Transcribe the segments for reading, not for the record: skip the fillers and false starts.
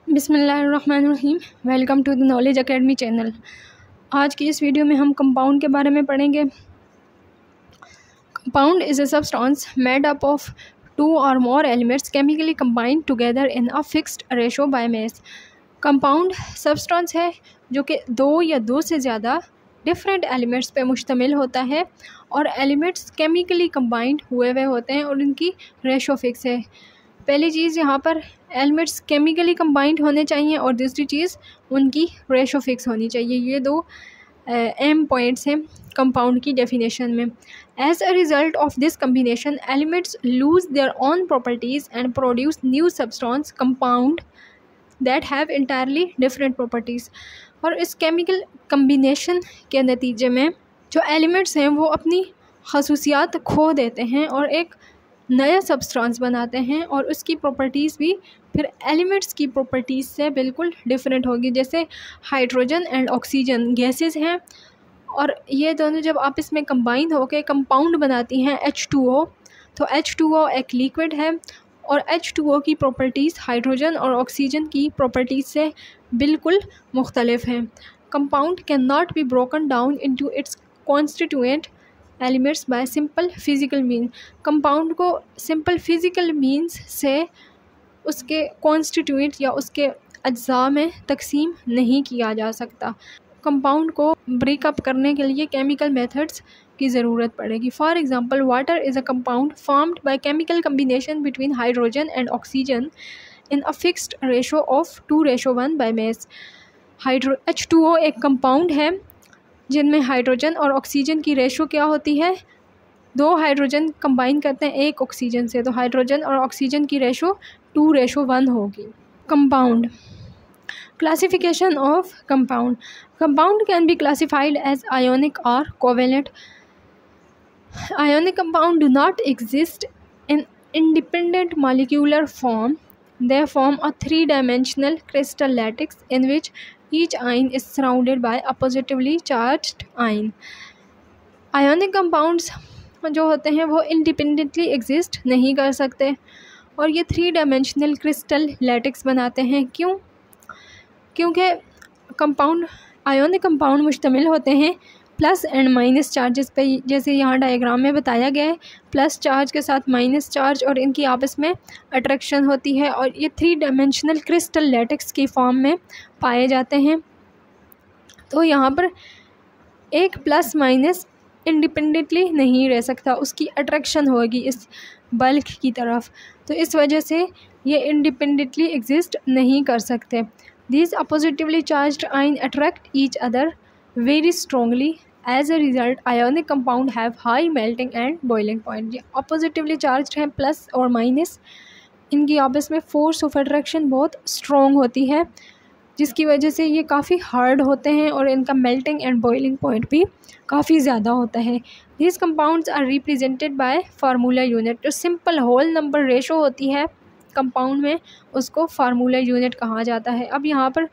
बिस्मिल्लाहिर्रहमानिर्रहीम। Welcome to the knowledge academy channel. आज की इस वीडियो में हम कंपाउंड के बारे में पढ़ेंगे। Compound is a substance made up of 2 और more elements chemically combined together in a fixed ratio by mass. Compound substance है जो कि 2 या 2 से ज़्यादा डिफरेंट एलिमेंट्स पे मुश्तमिल होता है और एलिमेंट्स केमिकली कंबाइंड हुए हुए होते हैं और उनकी रेशो फिक्स है। पहली चीज़ यहाँ पर एलिमेंट्स केमिकली कंबाइंड होने चाहिए और दूसरी चीज़ उनकी रेशो फिक्स होनी चाहिए। ये दो एम पॉइंट्स हैं कंपाउंड की डेफिनेशन में। As a result of this combination elements lose their own properties and produce new substance compound that have entirely different properties. और इस केमिकल कम्बिनेशन के नतीजे में जो एलिमेंट्स हैं वो अपनी खसूसियात खो देते हैं और एक नया सब्सटेंस बनाते हैं और उसकी प्रॉपर्टीज़ भी फिर एलिमेंट्स की प्रॉपर्टीज़ से बिल्कुल डिफरेंट होगी। जैसे हाइड्रोजन एंड ऑक्सीजन गैसेस हैं और ये दोनों जब आपस में कंबाइन होकर कंपाउंड बनाती हैं H2O, तो H2O एक लिक्विड है और H2O की प्रॉपर्टीज़ हाइड्रोजन और ऑक्सीजन की प्रॉपर्टीज़ से बिल्कुल मुख्तलिफ हैं। Compound can not be broken down into its constituent elements bye simple physical mean. Compound को सिंपल फिज़िकल मीन्स से उसके कॉन्स्टिट्यूएंट या उसके अज्जा में तकसीम नहीं किया जा सकता। कंपाउंड को ब्रेकअप करने के लिए केमिकल मेथड्स की ज़रूरत पड़ेगी। For example water is a compound formed by chemical combination between hydrogen and oxygen in a fixed ratio of 2:1 by mass. H2O एक कंपाउंड है जिनमें हाइड्रोजन और ऑक्सीजन की रेशो क्या होती है, 2 हाइड्रोजन कंबाइन करते हैं 1 ऑक्सीजन से, तो हाइड्रोजन और ऑक्सीजन की रेशो 2:1 होगी। Compound classification of compound. Compound can be classified as ionic और covalent. Ionic compound do not exist in independent molecular form. They form a 3-dimensional crystal lattice in which each ion is surrounded by a positively charged ion. Ionic compounds जो होते हैं वो independently exist नहीं कर सकते और ये 3-dimensional crystal lattice बनाते हैं। क्यों? क्योंकि कंपाउंड आयोनिक कंपाउंड मुश्तमिल होते हैं प्लस एंड माइनस चार्जेस पे, जैसे यहाँ डायग्राम में बताया गया है। प्लस चार्ज के साथ माइनस चार्ज और इनकी आपस में अट्रैक्शन होती है और ये 3-dimensional क्रिस्टल लैटेक्स की फॉर्म में पाए जाते हैं। तो यहाँ पर एक प्लस माइनस इंडिपेंडेंटली नहीं रह सकता, उसकी अट्रैक्शन होगी इस बल्क की तरफ, तो इस वजह से ये इंडिपेंडेंटली एग्जिस्ट नहीं कर सकते। These oppositively charged ions attract each other very strongly. As a result, ionic compound have high melting and boiling point. ये oppositively charged हैं प्लस और माइनस, इनकी आपस में फोर्स ऑफ अट्रैक्शन बहुत स्ट्रॉन्ग होती है जिसकी वजह से ये काफ़ी हार्ड होते हैं और इनका मेल्टिंग एंड बॉइलिंग पॉइंट भी काफ़ी ज़्यादा होता है। These compounds are represented by formula unit. जो सिंपल होल नंबर रेशो होती है कंपाउंड में उसको फार्मूला यूनिट कहा जाता है। अब यहाँ पर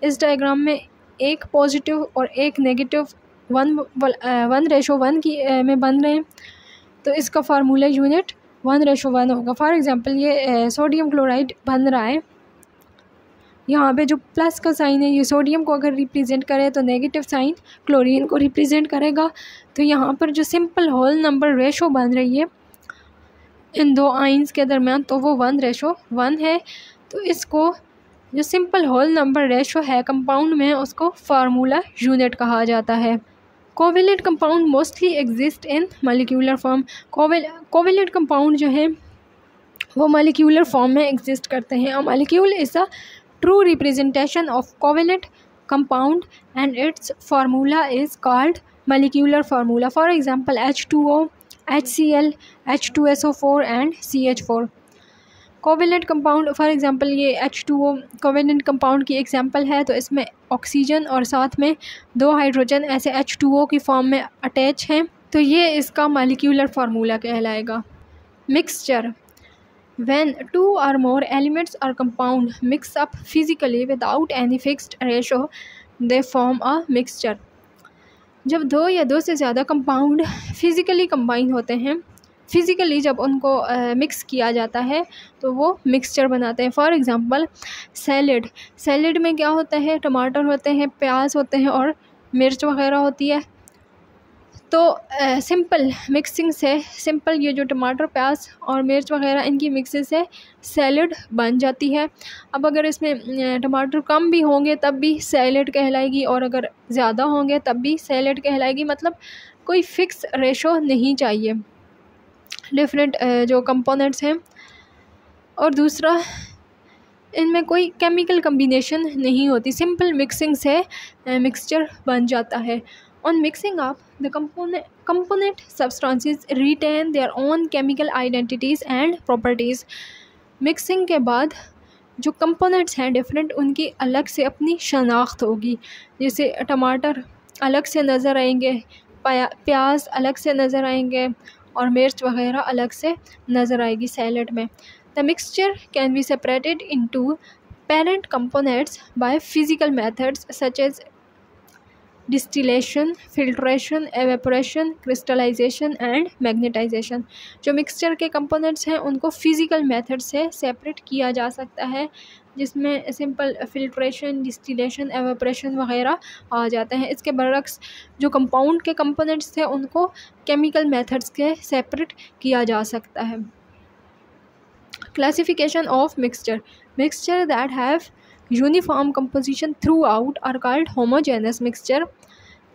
इस डायग्राम में एक पॉजिटिव और एक नेगेटिव 1:1 की में बन रहे हैं, तो इसका फार्मूला यूनिट 1:1 होगा। फॉर एग्ज़ाम्पल ये सोडियम क्लोराइड बन रहा है, यहाँ पे जो प्लस का साइन है ये सोडियम को अगर रिप्रेजेंट करे तो नेगेटिव साइन क्लोरीन को रिप्रेजेंट करेगा। तो यहाँ पर जो सिंपल होल नंबर रेशो बन रही है इन 2 आइंस के दरमियान तो वो 1:1 है। तो इसको जो सिंपल होल नंबर रेशो है कंपाउंड में उसको फार्मूला यूनिट कहा जाता है। Covalent compound mostly exist in molecular form. Covalent compound जो है वो मॉलिक्यूलर फॉर्म में एग्जिस्ट करते हैं। A molecule is a true representation of covalent compound and it's formula is called molecular formula. For example H2O, HCl, H2SO4 and CH4। Covalent compound for example ये H2O covalent compound की example है, तो इसमें oxygen और साथ में 2 hydrogen ऐसे H2O की फॉर्म में अटैच हैं, तो ये इसका मॉलिक्यूलर फार्मूला कहलाएगा। Mixture When 2 or more elements or compound mix up physically without any fixed ratio, they form a mixture. जब 2 या 2 से ज़्यादा कंपाउंड फिज़िकली कंबाइन होते हैं फिज़िकली जब उनको मिक्स किया जाता है तो वो मिक्सचर बनाते हैं। फॉर एग्ज़ाम्पल सैलेड में क्या होता है, टमाटर होते हैं, प्याज होते हैं और मिर्च वग़ैरह होती है। तो सिंपल मिक्सिंग से, सिंपल ये जो टमाटर, प्याज और मिर्च वग़ैरह इनकी मिक्सिंग से सैलेड बन जाती है। अब अगर इसमें टमाटर कम भी होंगे तब भी सैलेड कहलाएगी, और अगर ज़्यादा होंगे तब भी सैलेड कहलाएगी। मतलब कोई फ़िक्स रेशो नहीं चाहिए डिफरेंट जो कंपोनेंट्स हैं। और दूसरा, इनमें कोई केमिकल कम्बिनेशन नहीं होती, सिंपल मिक्सिंग से मिक्सचर बन जाता है। On mixing up, the component substances retain their own chemical identities and properties. Mixing के बाद जो कंपोनेंट्स हैं डिफरेंट, उनकी अलग से अपनी शनाख्त होगी। जैसे टमाटर अलग से नज़र आएंगे, प्याज अलग से नज़र आएंगे और मिर्च वग़ैरह अलग से नज़र आएगी सैलेड में। The mixture can be separated into parent components by physical methods such as distillation, filtration, evaporation, crystallization and magnetization. जो मिक्सचर के कंपोनेंट्स हैं उनको फ़िज़िकल मेथड से सेपरेट किया जा सकता है, जिसमें सिंपल फिल्ट्रेशन, डिस्टिलेशन, एवेपोरेशन वग़ैरह आ जाते हैं। इसके बरक्स जो कंपाउंड के कंपोनेंट्स थे उनको केमिकल मेथड्स के सेपरेट किया जा सकता है। Classification of mixture that have uniform composition throughout are called homogeneous mixture.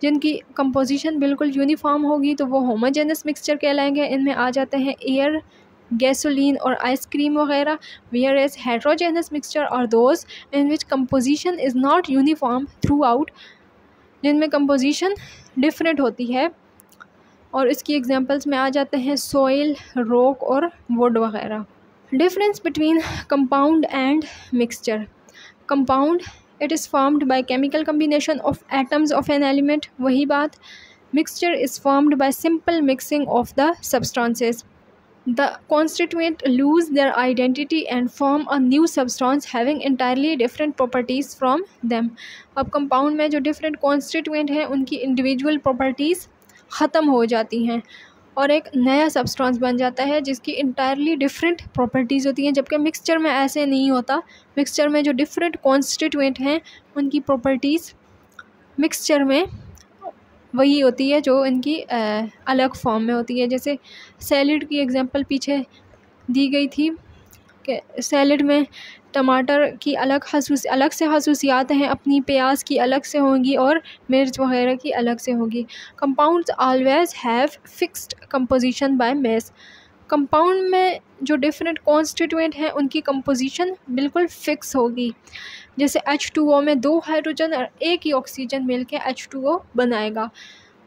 जिनकी कंपोजिशन बिल्कुल यूनिफॉर्म होगी तो वो होमोजेनस मिक्सचर कहलाएंगे। इनमें आ जाते हैं एयर, गैसोलीन और आइसक्रीम वगैरह। वेयर एज हेट्रोजेनस मिक्सचर और those in which composition is not uniform through out, जिनमें कंपोजिशन डिफरेंट होती है। और इसकी एग्जांपल्स में आ जाते हैं सॉइल, रॉक और वुड वगैरह। Difference between compound and mixture. Compound, it is formed by chemical combination of atoms of an element, वही बात। Mixture is formed by simple mixing of the substances. The constituent lose their identity and form a new substance having entirely different properties from them. अब compound में जो different constituent हैं उनकी individual properties ख़त्म हो जाती हैं और एक नया सब्सटेंस बन जाता है जिसकी इंटायरली डिफरेंट प्रॉपर्टीज़ होती हैं। जबकि मिक्सचर में ऐसे नहीं होता। मिक्सचर में जो डिफरेंट कॉन्स्टिट्यूएंट हैं उनकी प्रॉपर्टीज़ मिक्सचर में वही होती है जो इनकी अलग फॉर्म में होती है। जैसे सैलेड की एग्जांपल पीछे दी गई थी कि सैलेड में टमाटर की अलग से खसूसियात हैं अपनी, प्याज की अलग से होंगी और मिर्च वगैरह की अलग से होगी। Compounds always have fixed composition by mass. Compound में जो डिफरेंट कॉन्स्टिट्यूएंट हैं उनकी कंपोजिशन बिल्कुल फिक्स होगी। जैसे H2O में 2 हाइड्रोजन और 1 ही ऑक्सीजन मिलके H2O बनाएगा।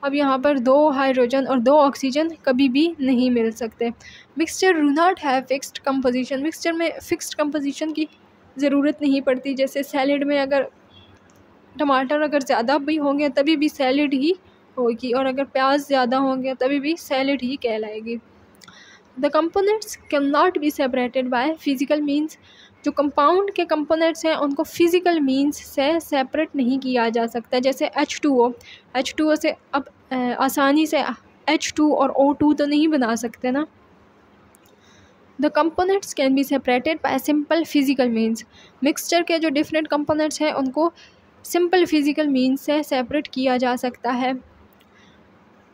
अब यहाँ पर 2 हाइड्रोजन और 2 ऑक्सीजन कभी भी नहीं मिल सकते। Mixture do not have fixed composition. Mixture में फिक्स्ड कंपोजिशन की ज़रूरत नहीं पड़ती। जैसे सैलेड में अगर टमाटर अगर ज़्यादा भी होंगे तभी भी सैलेड ही होगी, और अगर प्याज ज़्यादा होंगे तभी भी सैलेड ही कहलाएगी। The components can not be separated by physical means. जो कंपाउंड के कंपोनेंट्स हैं उनको फिज़िकल मीन्स से सेपरेट नहीं किया जा सकता। जैसे H2O से अब आसानी से H2 और O2 तो नहीं बना सकते ना। The components can be separated bye simple physical means. Mixture के जो डिफरेंट कंपोनेंट्स हैं उनको सिंपल फिज़िकल मीन्स से सेपरेट किया जा सकता है।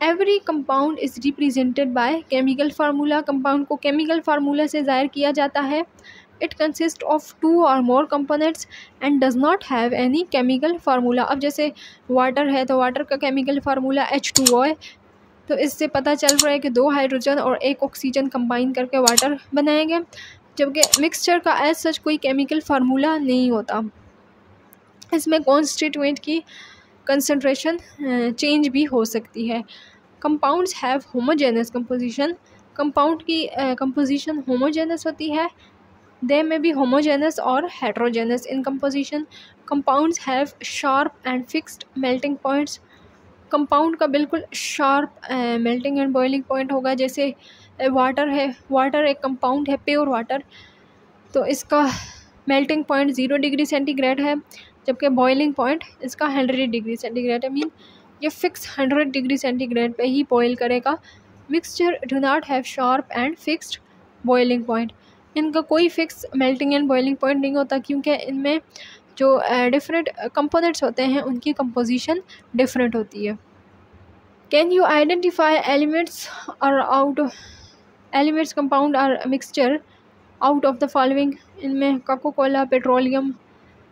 Every compound is represented by chemical formula. Compound को केमिकल फार्मूला से ज़ाहिर किया जाता है। It consist of 2 or more components and does not have any chemical formula। अब जैसे वाटर है तो वाटर का केमिकल फार्मूला H2O है, तो इससे पता चल रहा है कि 2 हाइड्रोजन और 1 ऑक्सीजन कंबाइन करके वाटर बनाएंगे। जबकि मिक्सचर का एज सच कोई केमिकल फार्मूला नहीं होता। इसमें कॉन्स्टिट्यूएंट की कंसंट्रेशन चेंज भी हो सकती है। Compounds have homogeneous composition. Compound की कंपोजिशन होमोजेनस होती है। They may be homogeneous or heterogeneous in composition. Compounds have sharp and fixed melting points. Compound का बिल्कुल sharp melting and boiling point होगा। जैसे वाटर है, वाटर एक कंपाउंड है, प्योर वाटर, तो इसका melting point 0 डिग्री सेंटीग्रेड है, जबकि बॉइलिंग पॉइंट इसका 100 डिग्री सेंटीग्रेड है। मीन ये फिक्स 100 डिग्री सेंटीग्रेड पे ही बॉयल करेगा mixture do not have sharp and fixed boiling point. इनका कोई fix melting and boiling point नहीं होता, क्योंकि इनमें जो डिफरेंट कंपोनेंट्स होते हैं उनकी कंपोजिशन डिफरेंट होती है। कैन यू आइडेंटिफाई एलिमेंट्स और आउट एलिमेंट्स कंपाउंड और mixture out of the following. इनमें coca cola, petroleum,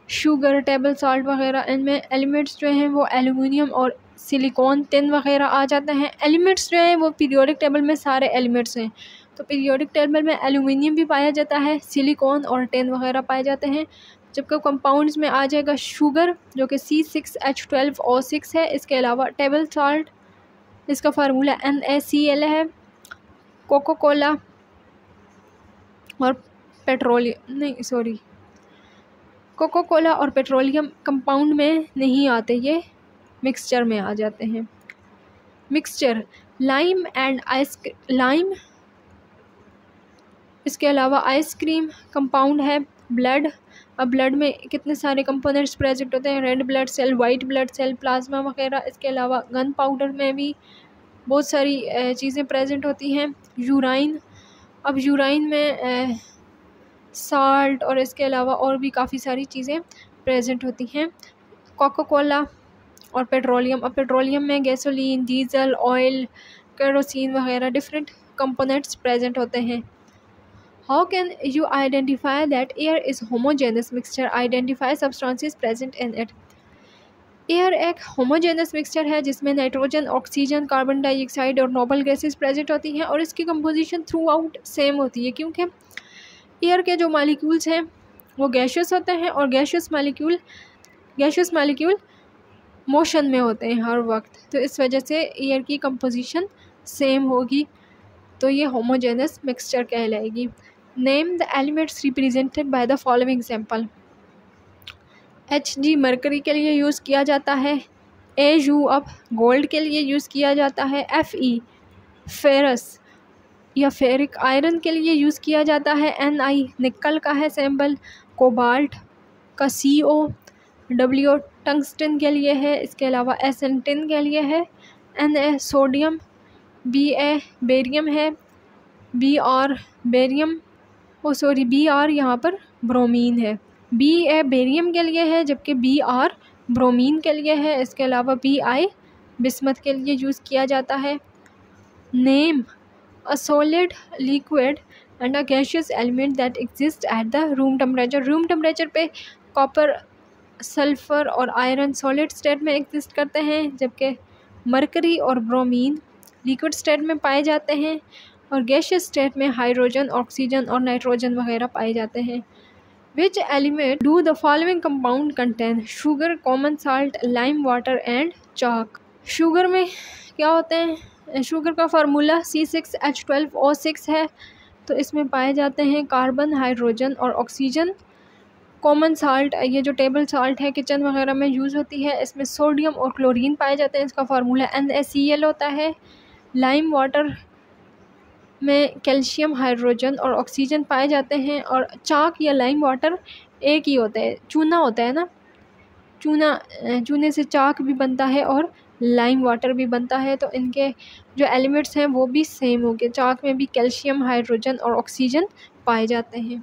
sugar, table salt वगैरह, इनमें एलिमेंट्स जो हैं वो एलुमिनियम और सिलिकॉन, टिन वगैरह आ जाते हैं। एलिमेंट्स जो हैं वो पीरियोडिक टेबल में सारे एलिमेंट्स हैं, तो पीरियोडिक टेबल में एलुमिनियम भी पाया जाता है, सिलिकॉन और टिन वगैरह पाए जाते हैं। जबकि कंपाउंड्स में आ जाएगा शुगर जो कि C6H12O6 है। इसके अलावा टेबल साल्ट, इसका फार्मूला NaCl है। कोको कोला और कोको कोला और पेट्रोलियम कंपाउंड में नहीं आते, ये मिक्सचर में आ जाते हैं। मिक्सचर लाइम एंड लाइम, इसके अलावा आइसक्रीम कंपाउंड है। ब्लड, अब ब्लड में कितने सारे कंपोनेंट्स प्रेजेंट होते हैं, red blood cell, white blood cell, plasma वगैरह। इसके अलावा गन पाउडर में भी बहुत सारी चीज़ें प्रेजेंट होती हैं। यूराइन, अब यूराइन में साल्ट और इसके अलावा और भी काफ़ी सारी चीज़ें प्रेजेंट होती हैं। कोको कोला और पेट्रोलियम, अब पेट्रोलियम में गैसोलीन, डीजल, ऑयल, केरोसिन वगैरह डिफरेंट कंपोनेंट्स प्रेजेंट होते हैं। How can you identify that air is homogeneous mixture? Identify substances present in it. Air एक होमोजेनस मिक्सचर है जिसमें नाइट्रोजन, ऑक्सीजन, कार्बन डाइऑक्साइड और नोबल गैसेस प्रेजेंट होती हैं और इसकी कंपोजिशन थ्रू आउट सेम होती है, क्योंकि एयर के जो मालिक्यूल्स हैं वो गैशियस होते हैं और गैशियस मालिक्यूल मोशन में होते हैं हर वक्त, तो इस वजह से एयर की कंपोजिशन सेम होगी, तो ये होमोजेनस मिक्सचर कहलाएगी। Name the elements represented by the following example. Hg mercury के लिए यूज़ किया जाता है। Au अब गोल्ड के लिए यूज़ किया जाता है। Fe फेरस या फेरिक आयरन के लिए यूज़ किया जाता है। Ni निकल का है सिंबल। कोबाल्ट का CO। W टंगस्टन के लिए है। इसके अलावा Sn टिन के लिए है। Na sodium. Ba बेरियम है। Br बेरियम Br यहाँ पर ब्रोमीन है। Ba बेरियम के लिए है जबकि Br ब्रोमीन के लिए है। इसके अलावा Bi बिस्मथ के लिए यूज़ किया जाता है। Name a solid, liquid and a gaseous element that exist at the room temperature. Room temperature पे कॉपर, सल्फ़र और आयरन सॉलिड स्टेट में एग्जिस्ट करते हैं, जबकि मरकरी और ब्रोमीन लिक्विड स्टेट में पाए जाते हैं और गैशियस स्टेट में हाइड्रोजन, ऑक्सीजन और नाइट्रोजन वगैरह पाए जाते हैं। Which element do the following compound contain? Sugar, common salt, lime water and chalk. Sugar में क्या होते हैं? शुगर का फार्मूला C6H12O6 है, तो इसमें पाए जाते हैं कार्बन, हाइड्रोजन और ऑक्सीजन। कॉमन साल्ट, ये जो टेबल साल्ट है किचन वगैरह में यूज़ होती है, इसमें सोडियम और क्लोरीन पाए जाते हैं, इसका फार्मूला NaCl होता है। लाइम वाटर में कैल्शियम, हाइड्रोजन और ऑक्सीजन पाए जाते हैं। और चाक या लाइम वाटर एक ही होता है, चूना होता है ना, चूने से चाक भी बनता है और लाइम वाटर भी बनता है, तो इनके जो एलिमेंट्स हैं वो भी सेम होंगे। चाक में भी कैल्शियम, हाइड्रोजन और ऑक्सीजन पाए जाते हैं।